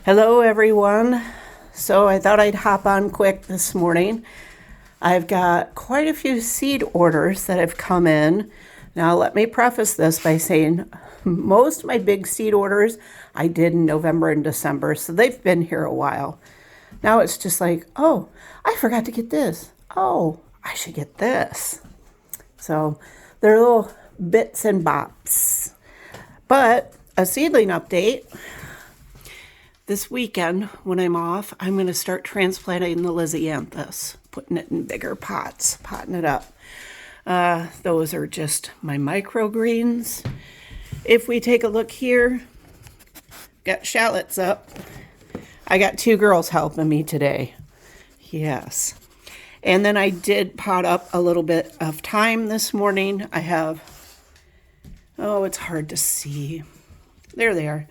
Hello, everyone. So I thought I'd hop on quick this morning. I've got quite a few seed orders that have come in. Now, let me preface this by saying most of my big seed orders I did in November and December, so they've been here a while. Now it's just like, oh, I forgot to get this. Oh, I should get this. So they're little bits and bops. But a seedling update. This weekend, when I'm off, I'm going to start transplanting the Lisianthus, putting it in bigger pots, potting it up. Those are just my microgreens. If we take a look here, got shallots up. I got 2 girls helping me today. Yes. And then I did pot up a little bit of thyme this morning. I have, it's hard to see. There they are.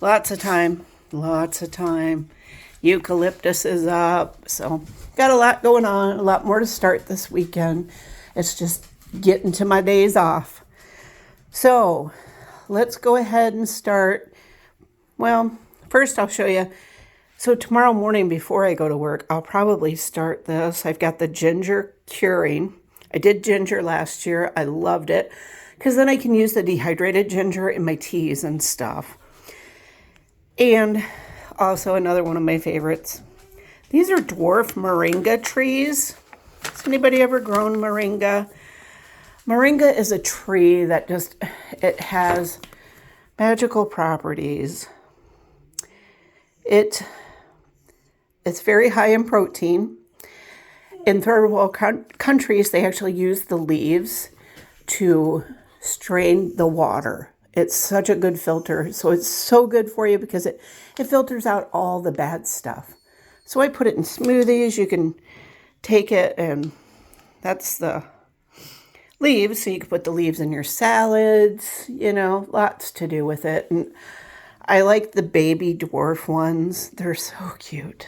Lots of thyme. Eucalyptus is up. So got a lot going on, a lot more to start this weekend. It's just getting to my days off. So let's go ahead and start. Well, first I'll show you. So tomorrow morning before I go to work, I'll probably start this. I've got the ginger curing. I did ginger last year. I loved it because then I can use the dehydrated ginger in my teas and stuff. And also another one of my favorites. These are dwarf moringa trees. Has anybody ever grown moringa? Moringa is a tree that it has magical properties. It's very high in protein. In third world countries, they actually use the leaves to strain the water. It's such a good filter. So it's so good for you because it filters out all the bad stuff. So I put it in smoothies. You can take it, and that's the leaves. So you can put the leaves in your salads, lots to do with it. And I like the baby dwarf ones. They're so cute.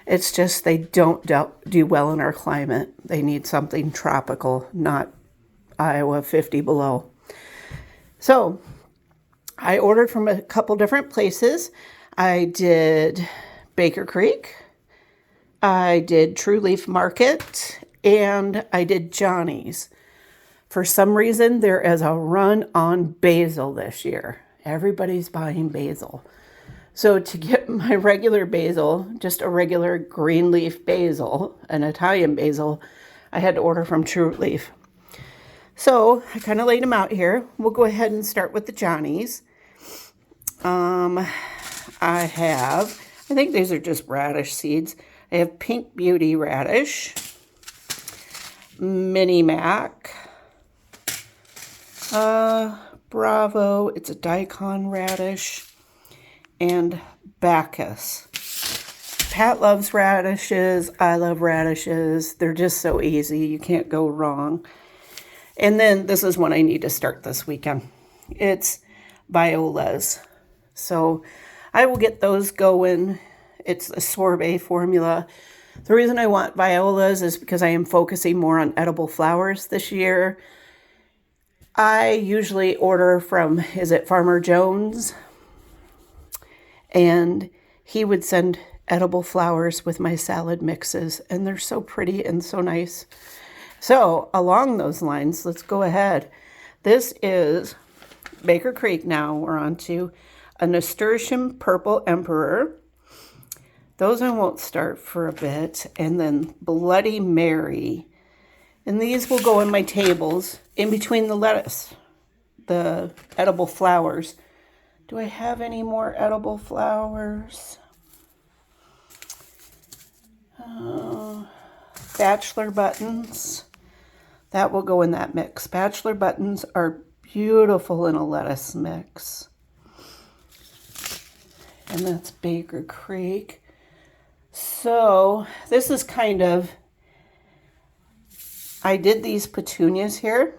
It's just they don't do well in our climate. They need something tropical, not Iowa 50 below. So I ordered from a couple different places. I did Baker Creek, I did True Leaf Market, and I did Johnny's. For some reason, there is a run on basil this year. Everybody's buying basil. So to get my regular basil, just a regular green leaf basil, an Italian basil, I had to order from True Leaf. So I kind of laid them out here. We'll go ahead and start with the Johnny's. I think these are just radish seeds. I have Pink Beauty radish, Mini Mac, Bravo, it's a daikon radish, and Bacchus. Pat loves radishes. I love radishes. They're just so easy. You can't go wrong. And then this is one I need to start this weekend. It's Viola's. So I will get those going. It's a sorbet formula. The reason I want Viola's is because I am focusing more on edible flowers this year. I usually order from, Farmer Jones? And he would send edible flowers with my salad mixes. And they're so pretty and so nice. So along those lines, let's go ahead. This is Baker Creek now. We're on to a Nasturtium Purple Emperor. Those I won't start for a bit. And then Bloody Mary. And these will go in my tables in between the lettuce, the edible flowers. Do I have any more edible flowers? Bachelor buttons. That will go in that mix. Bachelor buttons are beautiful in a lettuce mix. And that's Baker Creek. So this is I did these petunias here.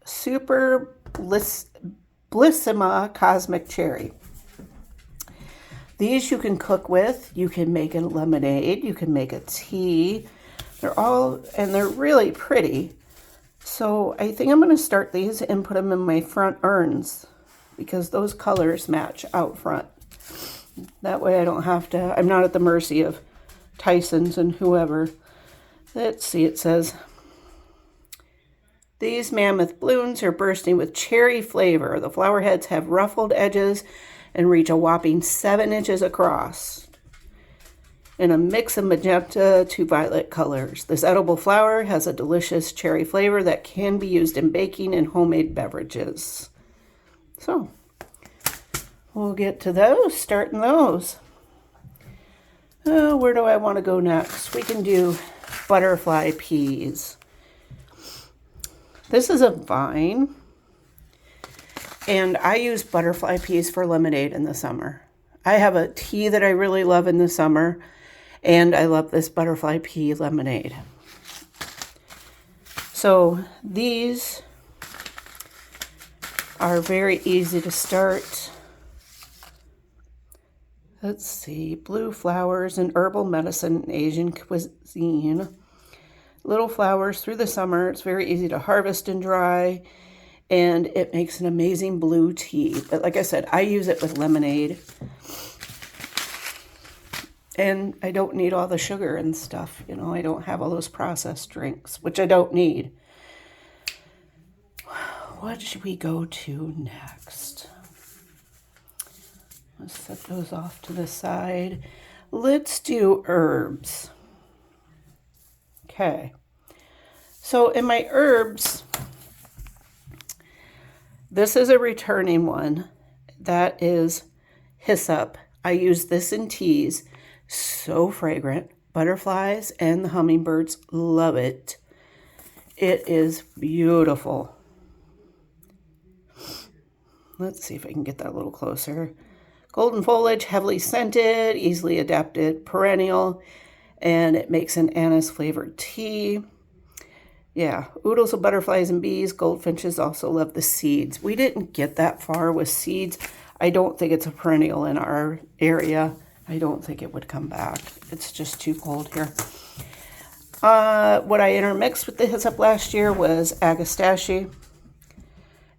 Super Blissima Cosmic Cherry. These you can cook with. You can make a lemonade. You can make a tea. They're really pretty. So I think I'm going to start these and put them in my front urns because those colors match out front. That way I don't have to, I'm not at the mercy of Tyson's and whoever. Let's see, it says, these mammoth blooms are bursting with cherry flavor. The flower heads have ruffled edges and reach a whopping 7 inches across, in a mix of magenta to violet colors. This edible flower has a delicious cherry flavor that can be used in baking and homemade beverages. So, we'll get to those, starting those. Where do I want to go next? We can do butterfly peas. This is a vine, and I use butterfly peas for lemonade in the summer. I have a tea that I really love in the summer, and I love this butterfly pea lemonade. So these are very easy to start. Let's see, blue flowers and herbal medicine and Asian cuisine. Little flowers through the summer. It's very easy to harvest and dry, and it makes an amazing blue tea. But like I said, I use it with lemonade, and I don't need all the sugar and stuff. You know, I don't have all those processed drinks, which I don't need. What should we go to next? Let's set those off to the side. Let's do herbs. Okay. So in my herbs, this is a returning one. That is hyssop. I use this in teas. So fragrant. Butterflies and the hummingbirds love it. It is beautiful. Let's see if I can get that a little closer. Golden foliage, heavily scented, easily adapted, perennial, and it makes an anise flavored tea. Yeah, oodles of butterflies and bees. Goldfinches also love the seeds. We didn't get that far with seeds. I don't think it's a perennial in our area. I don't think it would come back. It's just too cold here. What I intermixed with the hyssop last year was agastache.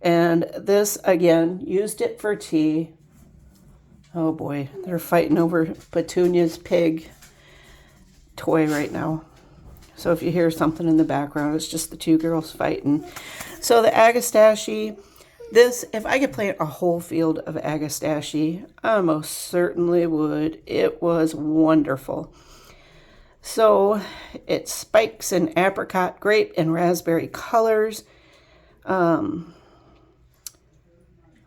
And this, again, used it for tea. Oh boy, they're fighting over Petunia's pig toy right now. So if you hear something in the background, it's just the two girls fighting. So the agastache, this, if I could plant a whole field of agastache, I most certainly would. It was wonderful. So it spikes in apricot, grape, and raspberry colors.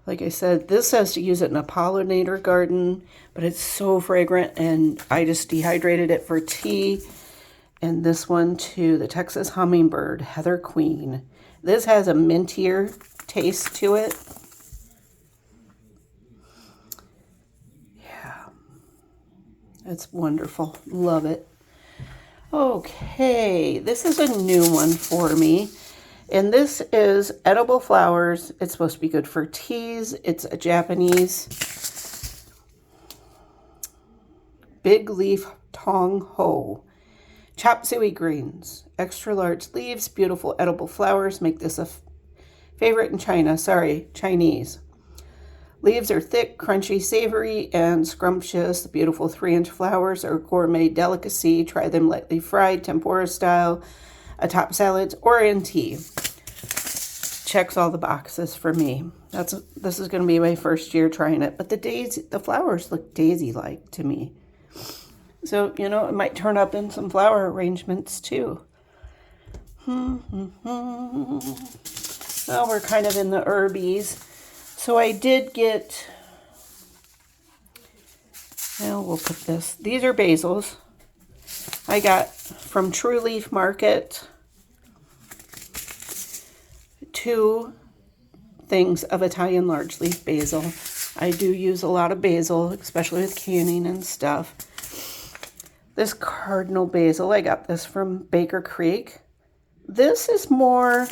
Like I said, this says to use it in a pollinator garden, but it's so fragrant, and I just dehydrated it for tea. And this one too, the Texas Hummingbird, Heather Queen. This has a mintier taste to it. Yeah, it's wonderful. Love it. Okay, this is a new one for me. And this is edible flowers. It's supposed to be good for teas. It's a Japanese big leaf tong ho. Chop suey greens. Extra large leaves. Beautiful edible flowers. Make this a favorite in China. Sorry, Chinese. Leaves are thick, crunchy, savory, and scrumptious. The beautiful 3-inch flowers are a gourmet delicacy. Try them lightly fried, tempura style, atop salads, or in tea. Checks all the boxes for me. This is going to be my first year trying it, but the flowers look daisy-like to me. So, you know, it might turn up in some flower arrangements too. Now we're kind of in the herbies. So I did get, well, we'll put this. These are basils. I got from True Leaf Market 2 things of Italian large leaf basil. I do use a lot of basil, especially with canning and stuff. This cardinal basil, I got this from Baker Creek. This is more,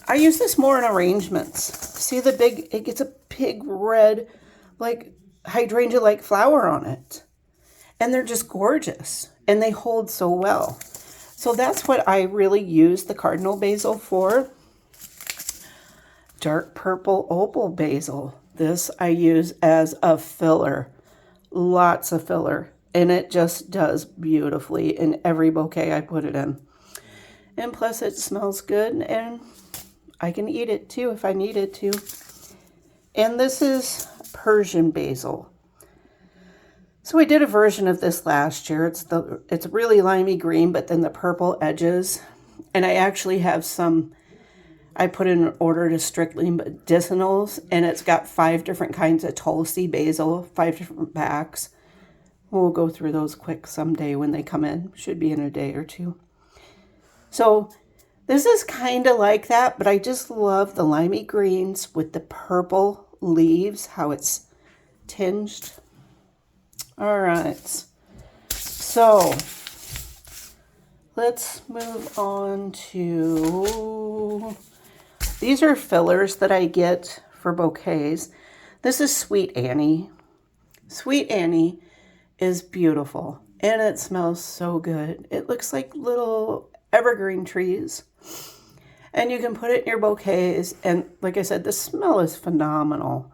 I use this more in arrangements. See the big, it gets a big red, like hydrangea-like flower on it. And they're just gorgeous. And they hold so well. So that's what I really use the cardinal basil for. Dark purple opal basil. This I use as a filler. lots of filler, and it just does beautifully in every bouquet I put it in. And plus it smells good, and I can eat it too if I needed to. And this is Persian basil. So I did a version of this last year. It's really limey green, but then the purple edges. And I actually have some, I put in an order to Strictly Medicinals, and it's got 5 different kinds of Tulsi basil, 5 different packs. We'll go through those quick someday when they come in. Should be in a day or 2. So this is kind of like that, but I just love the limey greens with the purple leaves, how it's tinged. All right, so let's move on to, these are fillers that I get for bouquets. This is Sweet Annie. Sweet Annie is beautiful, and it smells so good. It looks like little evergreen trees, and you can put it in your bouquets, and like I said, the smell is phenomenal.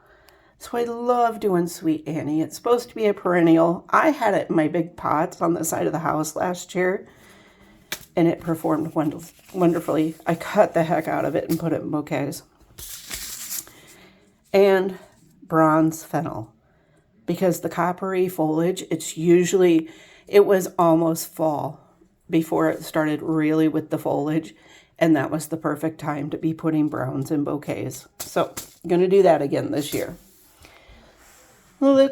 So I love doing Sweet Annie. It's supposed to be a perennial. I had it in my big pots on the side of the house last year, and it performed wonderfully. I cut the heck out of it and put it in bouquets. And bronze fennel, because the coppery foliage, it was almost fall before it started really with the foliage, and that was the perfect time to be putting browns in bouquets. So I'm going to do that again this year. Well,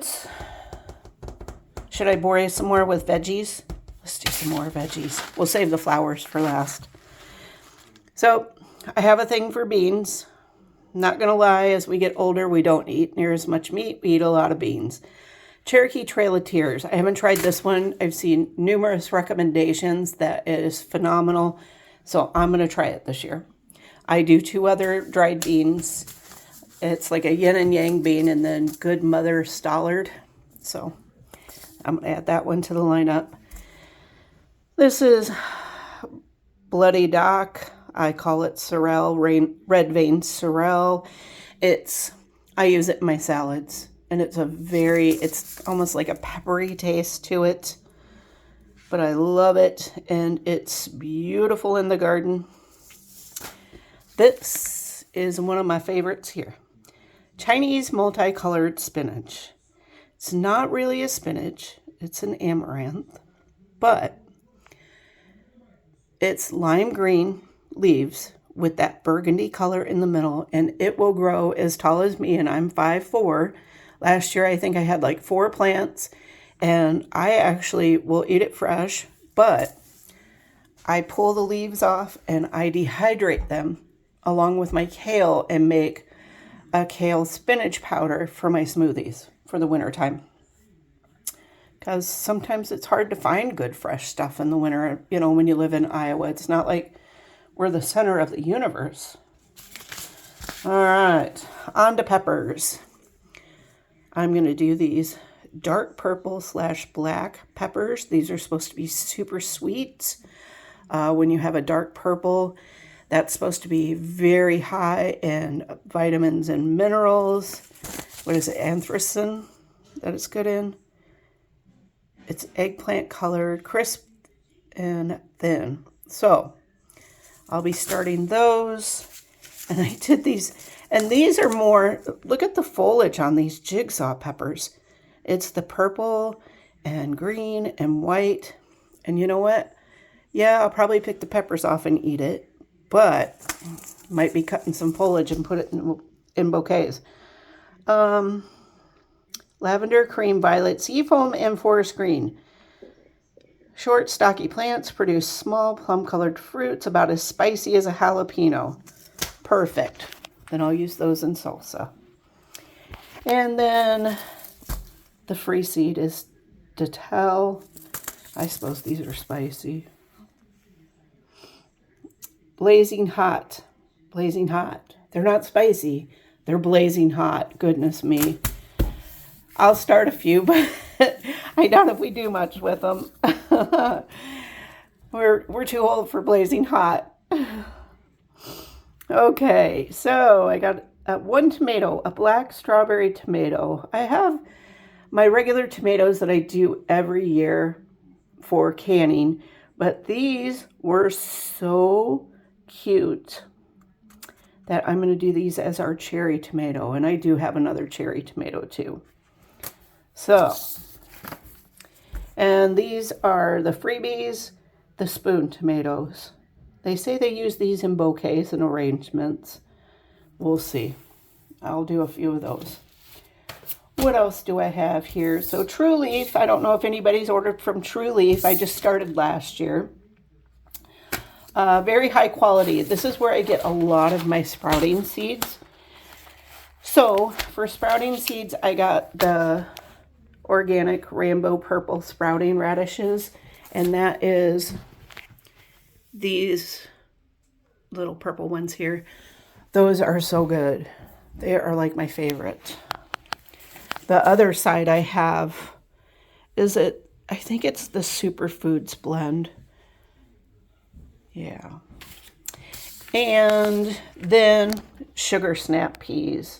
should I bore you some more with veggies? Let's do some more veggies. We'll save the flowers for last. So I have a thing for beans. Not going to lie, as we get older, we don't eat near as much meat. We eat a lot of beans. Cherokee Trail of Tears. I haven't tried this one. I've seen numerous recommendations that it is phenomenal. So I'm going to try it this year. I do 2 other dried beans. It's like a yin and yang bean, and then Good Mother Stallard. So I'm going to add that one to the lineup. This is Bloody Dock. I call it sorrel, red vein sorrel. I use it in my salads, and it's almost like a peppery taste to it, but I love it, and it's beautiful in the garden. This is one of my favorites here. Chinese multicolored spinach. It's not really a spinach, it's an amaranth, but it's lime green leaves with that burgundy color in the middle, and it will grow as tall as me, and I'm 5'4". Last year I think I had like 4 plants, and I actually will eat it fresh, but I pull the leaves off and I dehydrate them along with my kale and make a kale spinach powder for my smoothies for the winter time. Because sometimes it's hard to find good fresh stuff in the winter. You know, when you live in Iowa, it's not like we're the center of the universe. All right, on to peppers. I'm going to do these dark purple / black peppers. These are supposed to be super sweet. When you have a dark purple, that's supposed to be very high in vitamins and minerals. What is it, anthracene that it's good in? It's eggplant colored, crisp and thin. So I'll be starting those. And I did these, and these are more, look at the foliage on these jigsaw peppers. It's the purple and green and white. And you know what? Yeah, I'll probably pick the peppers off and eat it, but might be cutting some foliage and put it in bouquets. Lavender, cream, violet, seafoam, and forest green. Short, stocky plants produce small, plum-colored fruits about as spicy as a jalapeno. Perfect. Then I'll use those in salsa. And then the free seed is Datel. I suppose these are spicy. Blazing hot. Blazing hot. They're not spicy. They're blazing hot. Goodness me. I'll start a few, but I doubt if we do much with them. We're too old for blazing hot. Okay, so I got one tomato, a black strawberry tomato. I have my regular tomatoes that I do every year for canning, but these were so cute that I'm going to do these as our cherry tomato, and I do have another cherry tomato too. So, and these are the freebies, the spoon tomatoes. They say they use these in bouquets and arrangements. We'll see. I'll do a few of those. What else do I have here? So True Leaf, I don't know if anybody's ordered from True Leaf. I just started last year. Very high quality. This is where I get a lot of my sprouting seeds. So for sprouting seeds, I got the organic Rainbow Purple sprouting radishes, and that is these little purple ones here. Those are so good. They are like my favorite. The other side I have I think it's the Superfoods blend. Yeah. And then sugar snap peas.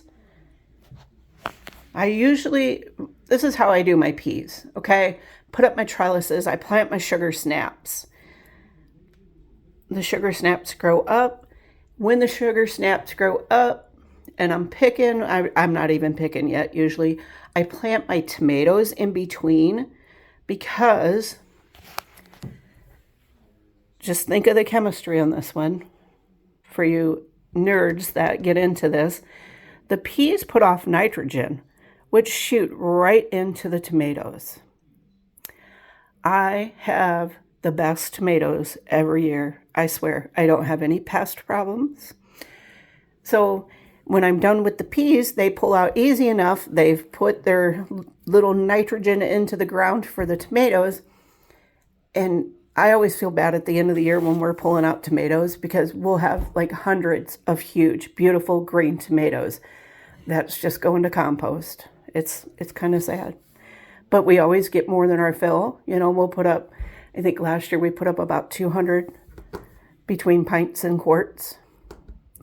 This is how I do my peas, okay? Put up my trellises, I plant my sugar snaps. The sugar snaps grow up. When the sugar snaps grow up, and I'm picking, I'm not even picking yet usually, I plant my tomatoes in between because, just think of the chemistry on this one, for you nerds that get into this. The peas put off nitrogen, which shoot right into the tomatoes. I have the best tomatoes every year. I swear, I don't have any pest problems. So when I'm done with the peas, they pull out easy enough. They've put their little nitrogen into the ground for the tomatoes. And I always feel bad at the end of the year when we're pulling out tomatoes because we'll have like hundreds of huge, beautiful green tomatoes that's just going to compost. It's kind of sad. But we always get more than our fill. You know, we'll put up, I think last year we put up about 200 between pints and quarts.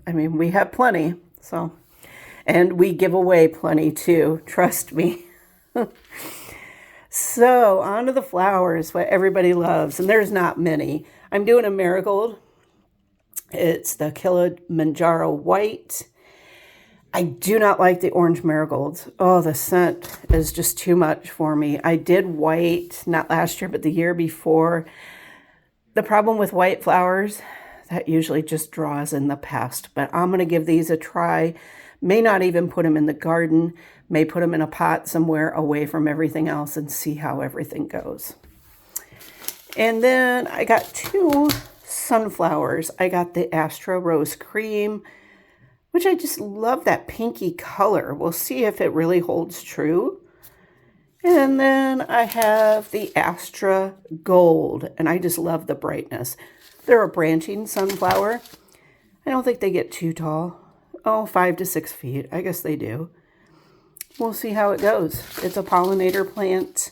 I mean, we have plenty. So, and we give away plenty too, trust me. So, on to the flowers, what everybody loves, and there's not many. I'm doing a marigold. It's the Kilimanjaro White. I do not like the orange marigolds. Oh, the scent is just too much for me. I did white, not last year, but the year before. The problem with white flowers, that usually just draws in the pest, but I'm going to give these a try. May not even put them in the garden, may put them in a pot somewhere away from everything else and see how everything goes. And then I got 2 sunflowers. I got the Astra Rose Cream, which I just love that pinky color. We'll see if it really holds true. And then I have the Astra Gold, and I just love the brightness. They're a branching sunflower. I don't think they get too tall. Oh, 5 to 6 feet. I guess they do. We'll see how it goes. It's a pollinator plant.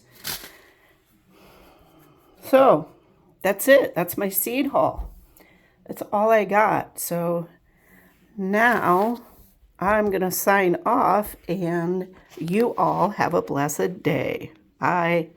So, that's it. That's my seed haul. That's all I got. So, now I'm going to sign off, and you all have a blessed day. Bye.